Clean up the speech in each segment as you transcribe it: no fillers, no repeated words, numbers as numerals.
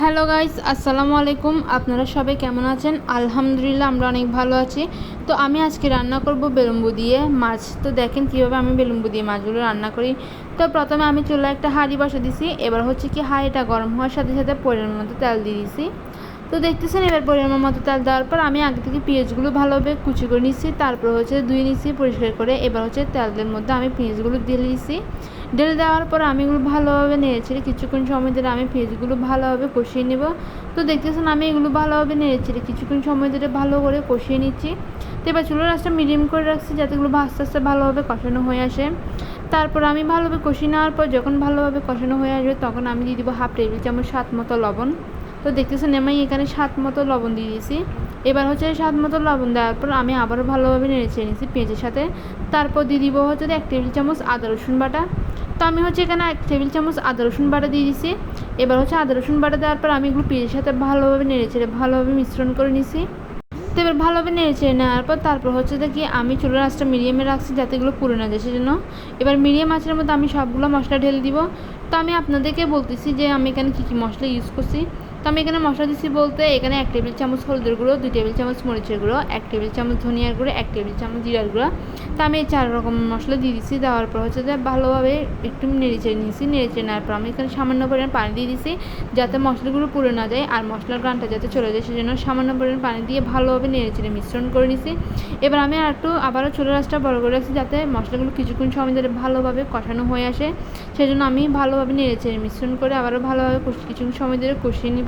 Hello guys, আসসালামু আলাইকুম। আপনারা সবাই কেমন আছেন? আলহামদুলিল্লাহ আমরা অনেক ভালো আছি। তো আমি আজকে রান্না করব বেলুম্বু দিয়ে মাছ। তো দেখেন কীভাবে আমি বেলুম্বু দিয়ে মাছগুলো রান্না করি। তো প্রথমে আমি চুলায় একটা হাঁড়ি বসা দিছি। এবার হচ্ছে কি হাঁড়িটা গরম হওয়ার সাথে সাথে পরিমাণ মতো তেল দিয়ে দিছি। তো দেখতেছেন এবার পরিমাণ মতো তেল দেওয়ার পর আমি আগে থেকে পেঁয়াজগুলো ভালোভাবে কুচি করে নিচ্ছি, তারপর হচ্ছে ধুয়ে নিচ্ছি পরিষ্কার করে। এবার হচ্ছে তেলের মধ্যে আমি পেঁয়াজগুলো দিয়ে দিচ্ছি। ঢেলে দেওয়ার পর আমি এগুলো ভালোভাবে নেড়েচেড়ে কিছুক্ষণ সময় ধরে আমি পেঁয়াজগুলো ভালোভাবে কষিয়ে নেব। তো দেখতেছেন আমি এগুলো ভালোভাবে নেড়েচেড়ে কিছুক্ষণ সময় ধরে ভালো করে কষিয়ে নিচ্ছি। তো এবার চুলার আঁচটা মিডিয়াম করে রাখছি যাতে এগুলো আস্তে আস্তে ভালোভাবে কষানো হয়ে আসে। তারপর আমি ভালোভাবে কষিয়ে নেওয়ার পর যখন ভালোভাবে কষানো হয়ে আসবে তখন আমি দিয়ে দিব হাফ টেবিল চামচ স্বাদ মতো লবণ। তো দেখতেছেন আমি এখানে স্বাদ মতো লবণ দিয়ে দিয়েছি। এবার হচ্ছে স্বাদ মতো লবণ দেওয়ার পর আমি আবারও ভালোভাবে নেড়েচেড়ে নিচ্ছি পেঁয়াজের সাথে। তারপর দিয়ে দিব হচ্ছে 1 টেবিল চামচ আদা রসুন বাটা। তো আমি হচ্ছে এখানে 1 টেবিল চামচ আদা রসুন বাটা দিয়ে দিচ্ছি। এবার হচ্ছে আদা রসুন বাটা দেওয়ার পর আমি এগুলো পেঁয়াজের সাথে ভালোভাবে নেড়েচেড়ে ভালোভাবে মিশ্রণ করে নিচ্ছি। তো এবার ভালোভাবে নেড়েচেড়ে নেওয়ার পর তারপর হচ্ছে দেখি আমি চুলার আঁচটা মিডিয়ামে রাখছি যাতে এগুলো পুড়ে না যায় সেজন্য। এবার মিডিয়াম আঁচের মধ্যে আমি সবগুলো মশলা ঢেলে দিব। তো আমি আপনাদেরকে বলতেছি যে আমি এখানে কী কী মশলা ইউজ করছি। তো আমি এখানে মশলা দিচ্ছি বলতে এখানে 1 টেবিল চামচ হলুদের গুঁড়ো, 2 টেবিল চামচ মরিচের গুঁড়ো, 1 টেবিল চামচ ধনিয়ার গুঁড়ো, 1 টেবিল চামচ জিরার গুঁড়ো। তো আমি এই 4 রকম মশলা দিয়ে দিচ্ছি। দেওয়ার পর হচ্ছে যে ভালোভাবে একটু নেড়েচেড়ে নিয়েছি। নেড়েচেড়ে নেওয়ার পর আমি এখানে সামান্য পরিমাণ পানি দিয়ে দিচ্ছি যাতে মশলাগুলো পুড়ে না যায় আর মশলার ঘ্রাণটা যাতে চলে যায় সেজন্য সামান্য পরিমাণ পানি দিয়ে ভালোভাবে নেড়েচেড়ে মিশ্রণ করে নিচ্ছি। এবার আমি আবারও চুলার আঁচটা বড় করে রাখছি যাতে মশলাগুলো কিছুক্ষণ সময় ধরে ভালোভাবে কষানো হয়ে আসে। সেজন্য আমি ভালোভাবে নেড়েচেড়ে মিশ্রণ করে আবারও ভালোভাবে কিছুক্ষণ সময় ধরে কষিয়ে নিব।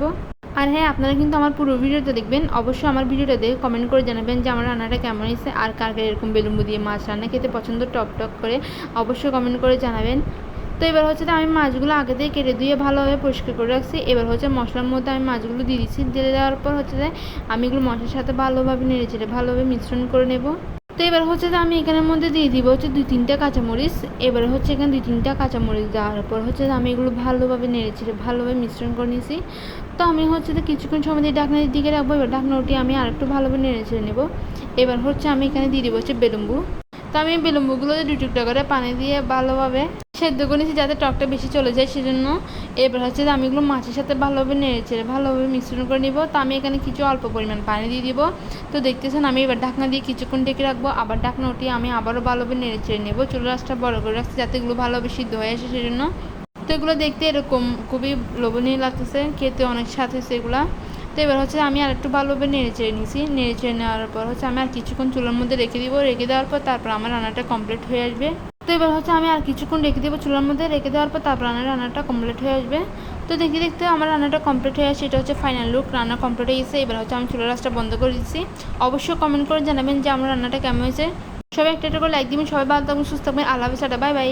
আর হ্যাঁ, আপনারা কিন্তু আমার পুরো ভিডিওটা দেখবেন। অবশ্যই আমার ভিডিওটা দেখে কমেন্ট করে জানাবেন যে আমার রান্নাটা কেমন হয়েছে আর কার কার এরকম বেলুম্বু দিয়ে মাছ রান্না খেতে পছন্দ টক টক করে অবশ্যই কমেন্ট করে জানাবেন। তো এবার হচ্ছে আমি মাছগুলো আগে থেকে কেটে ধুয়ে ভালোভাবে পরিষ্কার করে রাখছি। এবার হচ্ছে মশলার মধ্যে আমি মাছগুলো দিয়ে দিচ্ছি। দিয়ে দেওয়ার পর হচ্ছে আমি এগুলো মশলার সাথে ভালোভাবে নেড়েচেড়ে ভালোভাবে মিশ্রণ করে নেব। তো এবার হচ্ছে আমি এখানের মধ্যে দিয়ে দিব হচ্ছে 2-3টা কাঁচামরিচ। এবার হচ্ছে এখানে 2-3টা কাঁচামরিচ দেওয়ার পর হচ্ছে আমি এগুলো ভালোভাবে নেড়েচেড়ে ভালোভাবে মিশ্রণ করে নিয়েছি। তো আমি হচ্ছে কিছুক্ষণ সময় দিয়ে ঢাকনার দিকে রাখবো। এবার ঢাকনা উঠিয়ে আমি আরেকটু ভালোভাবে নেড়েচেড়ে নেব। এবার হচ্ছে আমি এখানে দিয়ে দিব হচ্ছে বেলুম্বু। তো আমি বেলুম্বুগুলো 2 টুকরা করে পানি দিয়ে ভালোভাবে সেদ্ধ করে নিয়েছি যাতে টকটা বেশি চলে যায় সেজন্য। এবার হচ্ছে আমি এগুলো মাছের সাথে ভালোভাবে নেড়েচেড়ে ভালোভাবে মিশ্রণ করে নিব। তো আমি এখানে কিছু অল্প পরিমাণ পানি দিয়ে দিব। তো দেখতেছেন আমি এবার ঢাকনা দিয়ে কিছুক্ষণ ডেকে রাখবো। আবার ঢাকনা উঠিয়ে আমি আবারও ভালোভাবে নেড়েচেড়ে নেব। চুলার আঁচটা বড় করে রাখছি যাতে এগুলো ভালোভাবে সিদ্ধ হয়ে আসে সেজন্য। তো এগুলো দেখতে এরকম খুবই লোভনীয় লাগতেছে, খেতে অনেক স্বাদ হয়েছে এগুলা। তো এবার হচ্ছে আমি আর একটু ভালোভাবে নেড়েচেড়ে নিয়েছি। নেড়েচেড়ে নেওয়ার পর হচ্ছে আমি আর কিছুক্ষণ চুলার মধ্যে রেখে দিব। রেখে দেওয়ার পর তারপর আমার রান্নাটা কমপ্লিট হয়ে আসবে। তো এবার হচ্ছে আমি আর কিছুক্ষণ রেখে দেবো চুলার মধ্যে। রেখে দেওয়ার পর তারপর আমার রান্নাটা কমপ্লিট হয়ে আসবে। তো দেখতে দেখতে আমার রান্নাটা কমপ্লিট হয়ে আসে। এটা হচ্ছে ফাইনাল লুক, রান্না কমপ্লিট হয়ে গেছে। এবার হচ্ছে আমি চুলার আঁচটা বন্ধ করে দিচ্ছি। অবশ্যই কমেন্ট করে জানাবেন যে আমার রান্নাটা কেমন হয়েছে। সবাই একটা করে লাইক দিবেন। সবাই ভালো থাকবেন, সুস্থ থাকবেন। আল্লাহ হাফেজ, বাই বাই।